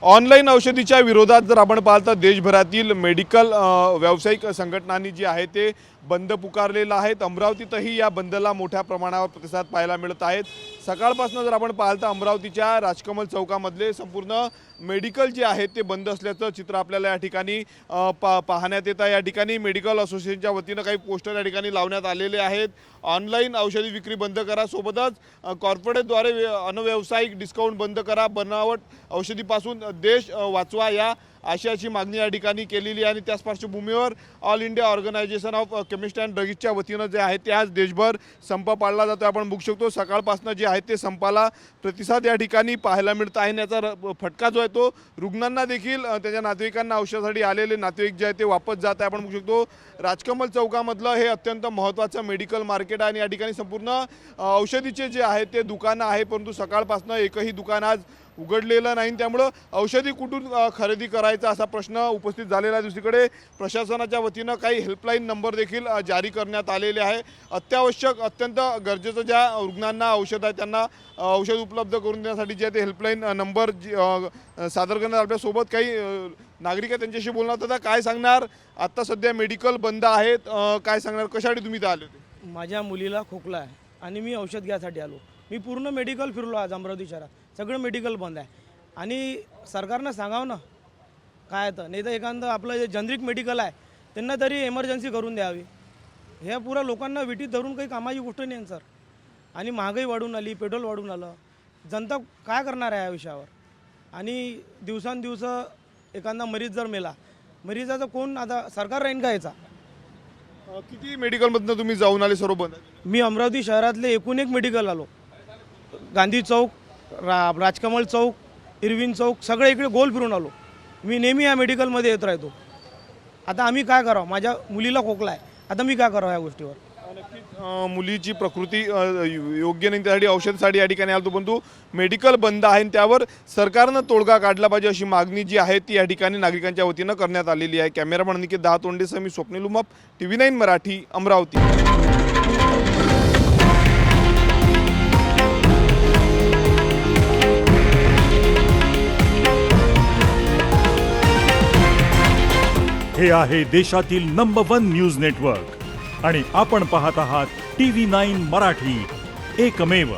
Online औषधीच्या विरोधात जर आपण पाहिलं तर देशभरातील मेडिकल व्यावसायिक संघटनांनी जी आहे ते बंद पुकारलेला आहे। अमरावतीतही या बंदला मोठ्या प्रमाणावर प्रतिसाद पाहायला मिळत आहेत। सकाळपासून जर आपण पाहिलं तर अमरावतीच्या राजकमल चौकामधले संपूर्ण मेडिकल जे आहे ते बंद असल्याचं चित्र आपल्याला या ठिकाणी पाहण्यात येतं। या ठिकाणी मेडिकल असोसिएशनच्या वतीनं काही पोस्टर या ठिकाणी लावण्यात आलेले आहेत। ऑनलाईन औषधी विक्री बंद करा, सोबतच कॉर्पोरेटद्वारे अनव्यावसायिक डिस्काउंट बंद करा, बनावट औषधीपासून देश वाचवा या आशयाची मागणी या ठिकाणी केलेली आहे। आणि त्याच पार्श्वभूमीवर all India organisation of chemist and ड्रगिस्टच्या वतीनं जे आहे ते आज देशभर संप पाळला जातो। आपण बघू शकतो सकाळपासून जे आहे ते संपाला प्रतिसाद या ठिकाणी पाहायला मिळत आहे। याचा फटका जो आहे तो रुग्णांना देखील त्याच्या नातेवाईकांना औषधासाठी आलेले नातेवाईक जे आहे ते वापस जात आहे। आपण बघू शकतो राजकमल चौकामधलं हे अत्यंत महत्त्वाचं मेडिकल मार्केट आहे आणि या ठिकाणी संपूर्ण औषधीचे जे आहे ते दुकानं आहे, परंतु सकाळपासून एकही दुकान आज उघडलेलं नाही। त्यामुळे औषधी कुठून खरेदी करायचा असा प्रश्न उपस्थित झालेला आहे। दुसरीकडे प्रशासनाच्या वतीनं काही हेल्पलाईन नंबर देखील जारी करण्यात आलेले आहे। अत्यावश्यक अत्यंत गरजेचं ज्या रुग्णांना औषध आहे त्यांना औषध उपलब्ध करून देण्यासाठी जे ते हेल्पलाईन नंबर सादर करण्यात आपल्यासोबत काही नागरिक आहेत, त्यांच्याशी बोलणार होता। काय सांगणार, आत्ता सध्या मेडिकल बंद आहेत, काय सांगणार, कशासाठी तुम्ही इथं आले होते? माझ्या मुलीला खोकला आहे आणि मी औषध घ्यायसाठी आलो। मी पूर्ण मेडिकल फिरलो आज अमरावती शहरात, सगळं मेडिकल बंद आहे आणि सरकारनं सांगावं ना काय तर, नाही तर एखादं आपलं जे जनरिक मेडिकल आहे त्यांना तरी इमर्जन्सी करून द्यावी। ह्या पुरा लोकांना विटीत धरून काही कामाची गोष्ट नाही सर। आणि महागाई वाढून आली, पेट्रोल वाढून आलं, जनता काय करणार आहे या विषयावर? आणि दिवसांदिवस एखादा मरीज जर मेला, मरीजाचा कोण आता सरकार राहीन का याचा? किती मेडिकलमधनं तुम्ही जाऊन आले सर्व बंद? मी अमरावती शहरातले एकूण एक मेडिकल आलो, गांधी चौक, राजकमल चौक, इरविन चौक, सगळे इकडे गोल फिरून आलो। मी नेहमी या मेडिकलमध्ये येत राहतो। आता आम्ही काय करावं? माझ्या मुलीला खोकला आहे, आता मी काय करावं या गोष्टीवर? नक्कीच मुलीची प्रकृती योग्य नाही, त्यासाठी औषधासाठी या ठिकाणी आलो, परंतु मेडिकल बंद आहे आणि त्यावर सरकारनं तोडगा काढला पाहिजे अशी मागणी जी आहे ती या ठिकाणी नागरिकांच्या वतीनं करण्यात आलेली आहे। कॅमेरामन निकेत दहातोंडेसह मी स्वप्नील उमाप, TV9 मराठी, अमरावती। हे आहे देशातील नंबर 1 न्यूज नेटवर्क आणि आपण पाहत आहात TV9 मराठी, एकमेव।